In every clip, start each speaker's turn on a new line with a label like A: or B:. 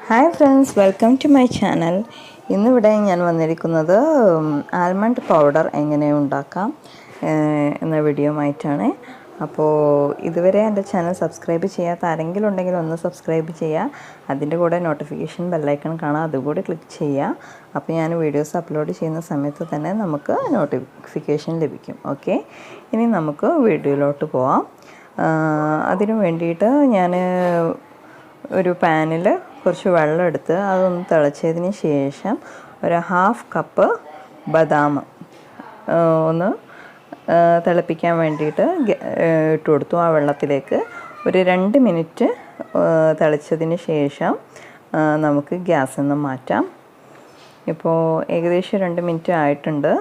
A: Hi friends, welcome to my channel. ഇന്നിവിടെ ഞാൻ വന്നിരിക്കുന്നത് ആൽമണ്ട് പൗഡർ എങ്ങനെ ഉണ്ടാക്കാം എന്ന വീഡിയോ ആയിട്ടാണ്. അപ്പോൾ ഇതുവരെ എൻ്റെ ചാനൽ സബ്സ്ക്രൈബ് ചെയ്യാത്ത ആരെങ്കിലും ഉണ്ടെങ്കിൽ ഒന്ന് സബ്സ്ക്രൈബ് ചെയ്യുക. അതിൻ്റെ കൂടെ നോട്ടിഫിക്കേഷൻ ബെല്ലൈക്കൺ കാണാം, അതുകൂടി ക്ലിക്ക് ചെയ്യുക. അപ്പോൾ ഞാൻ വീഡിയോസ് അപ്ലോഡ് ചെയ്യുന്ന സമയത്ത് തന്നെ നമുക്ക് നോട്ടിഫിക്കേഷൻ ലഭിക്കും. ഓക്കെ, ഇനി നമുക്ക് വീഡിയോയിലോട്ട് പോവാം. അതിനു വേണ്ടിയിട്ട് ഞാൻ ഒരു പാനിൽ കുറച്ച് വെള്ളം എടുത്ത് അതൊന്ന് തിളച്ചതിന് ശേഷം ഒരു ഹാഫ് കപ്പ് ബദാം ഒന്ന് തിളപ്പിക്കാൻ വേണ്ടിയിട്ട് ഇട്ട് കൊടുത്തു. ആ വെള്ളത്തിലേക്ക് ഒരു 2 മിനിറ്റ് തിളച്ചതിന് ശേഷം നമുക്ക് ഗ്യാസിൽ നിന്ന് മാറ്റാം. ഇപ്പോൾ ഏകദേശം 2 മിനിറ്റ് ആയിട്ടുണ്ട്.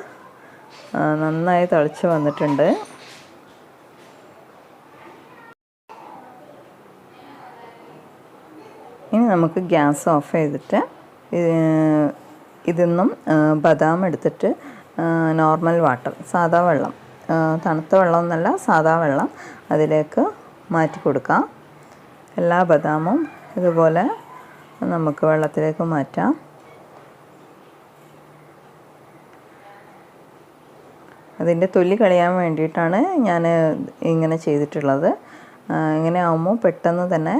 A: നന്നായി തിളച്ച് വന്നിട്ടുണ്ട്. ഇനി നമുക്ക് ഗ്യാസ് ഓഫ് ചെയ്തിട്ട് ഇതിന്നും ബദാം എടുത്തിട്ട് നോർമൽ വാട്ടർ, സാദാ വെള്ളം, തണുത്ത വെള്ളമൊന്നുമല്ല, സാദാ വെള്ളം അതിലേക്ക് മാറ്റി കൊടുക്കാം. എല്ലാ ബദാമും ഇതുപോലെ നമുക്ക് വെള്ളത്തിലേക്ക് മാറ്റാം. അതിൻ്റെ തൊലി കളയാൻ വേണ്ടിയിട്ടാണ് ഞാൻ ഇങ്ങനെ ചെയ്തിട്ടുള്ളത്. ഇങ്ങനെ ആകുമ്പോൾ പെട്ടെന്ന് തന്നെ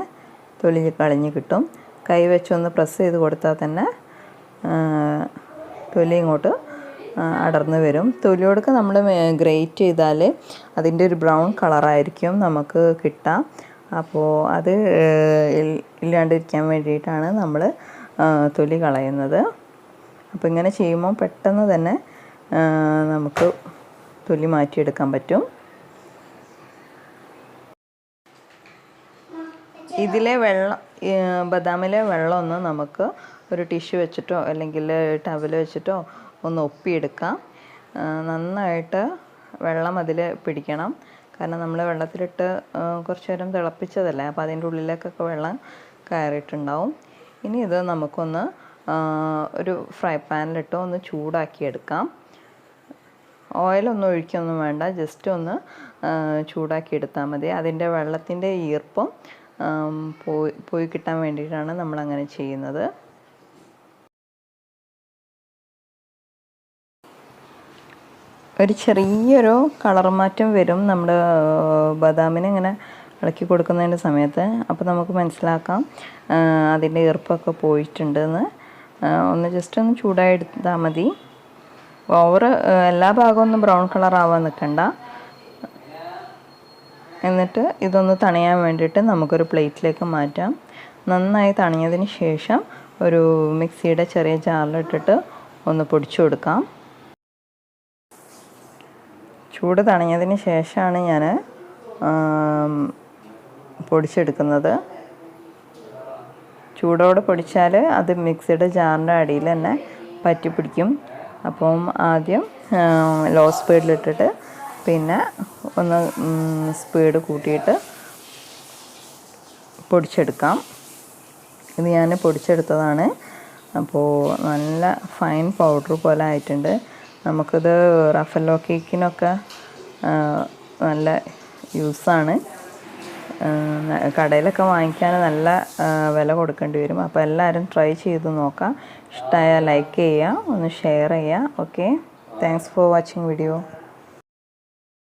A: തൊലി കളഞ്ഞ് കിട്ടും. കൈ വെച്ചൊന്ന് പ്രസ് ചെയ്ത് കൊടുത്താൽ തന്നെ തൊലി ഇങ്ങോട്ട് അടർന്ന് വരും. തൊലിയോടൊക്കെ നമ്മൾ ഗ്രേറ്റ് ചെയ്താൽ അതിൻ്റെ ഒരു ബ്രൗൺ കളറായിരിക്കും നമുക്ക് കിട്ടാം. അപ്പോൾ അത് ഇല്ലാണ്ടിരിക്കാൻ വേണ്ടിയിട്ടാണ് നമ്മൾ തൊലി കളയുന്നത്. അപ്പോൾ ഇങ്ങനെ ചെയ്യുമ്പോൾ പെട്ടെന്ന് തന്നെ നമുക്ക് തൊലി മാറ്റിയെടുക്കാൻ പറ്റും. ഇതിലെ വെള്ളം, ബദാമിലെ വെള്ളം ഒന്ന് നമുക്ക് ഒരു ടിഷ്യൂ വെച്ചിട്ടോ അല്ലെങ്കിൽ ടവൽ വെച്ചിട്ടോ ഒന്ന് ഒപ്പിയെടുക്കാം. നന്നായിട്ട് വെള്ളം അതിൽ പിടിക്കണം. കാരണം നമ്മൾ വെള്ളത്തിലിട്ട് കുറച്ച് നേരം തിളപ്പിച്ചതല്ലേ, അപ്പോൾ അതിൻ്റെ ഉള്ളിലേക്കൊക്കെ വെള്ളം കയറിയിട്ടുണ്ടാവും. ഇനി ഇത് നമുക്കൊന്ന് ഒരു ഫ്രൈ പാനിലിട്ട് ഒന്ന് ചൂടാക്കിയെടുക്കാം. ഓയിലൊന്നും ഒഴിക്കൊന്നും വേണ്ട, ജസ്റ്റ് ഒന്ന് ചൂടാക്കി എടുത്താൽ മതി. അതിൻ്റെ വെള്ളത്തിൻ്റെ ഈർപ്പം പോയി കിട്ടാൻ വേണ്ടിയിട്ടാണ് നമ്മളങ്ങനെ ചെയ്യുന്നത്. ഒരു ചെറിയൊരു കളർ മാറ്റം വരും നമ്മൾ ബദാമിനെ ഇങ്ങനെ ഇളക്കി കൊടുക്കുന്നതിൻ്റെ സമയത്ത്. അപ്പോൾ നമുക്ക് മനസ്സിലാക്കാം അതിൻ്റെ ഈർപ്പമൊക്കെ പോയിട്ടുണ്ടെന്ന്. ഒന്ന് ജസ്റ്റ് ഒന്ന് ചൂടായി എടുത്താൽ മതി. ഓവർ എല്ലാ ഭാഗവും ഒന്നും ബ്രൗൺ കളർ ആവാൻ നിൽക്കണ്ട. എന്നിട്ട് ഇതൊന്ന് തണിയാൻ വേണ്ടിയിട്ട് നമുക്കൊരു പ്ലേറ്റിലേക്ക് മാറ്റാം. നന്നായി തണിഞ്ഞതിന് ശേഷം ഒരു മിക്സിയുടെ ചെറിയ ജാറിലിട്ടിട്ട് ഒന്ന് പൊടിച്ചു കൊടുക്കാം. ചൂട് തണിഞ്ഞതിന് ശേഷമാണ് ഞാൻ പൊടിച്ചെടുക്കുന്നത്. ചൂടോടെ പൊടിച്ചാൽ അത് മിക്സിയുടെ ജാറിൻ്റെ അടിയിൽ തന്നെ പറ്റി പിടിക്കും. അപ്പം ആദ്യം ലോ സ്പീഡിലിട്ടിട്ട് പിന്നെ ഒന്ന് സ്പീഡ് കൂട്ടിയിട്ട് പൊടിച്ചെടുക്കാം. ഇത് ഞാൻ പൊടിച്ചെടുത്തതാണ്. അപ്പോൾ നല്ല ഫൈൻ പൗഡർ പോലെ ആയിട്ടുണ്ട്. നമുക്കിത് റഫല്ലോ കേക്കിനൊക്കെ നല്ല യൂസാണ്. കടയിലൊക്കെ വാങ്ങിക്കാൻ നല്ല വില കൊടുക്കേണ്ടി വരും. അപ്പോൾ എല്ലാവരും ട്രൈ ചെയ്ത് നോക്കാം. ഇഷ്ടമായാൽ ലൈക്ക് ചെയ്യുക, ഒന്ന് ഷെയർ ചെയ്യുക. Okay, thanks for watching video.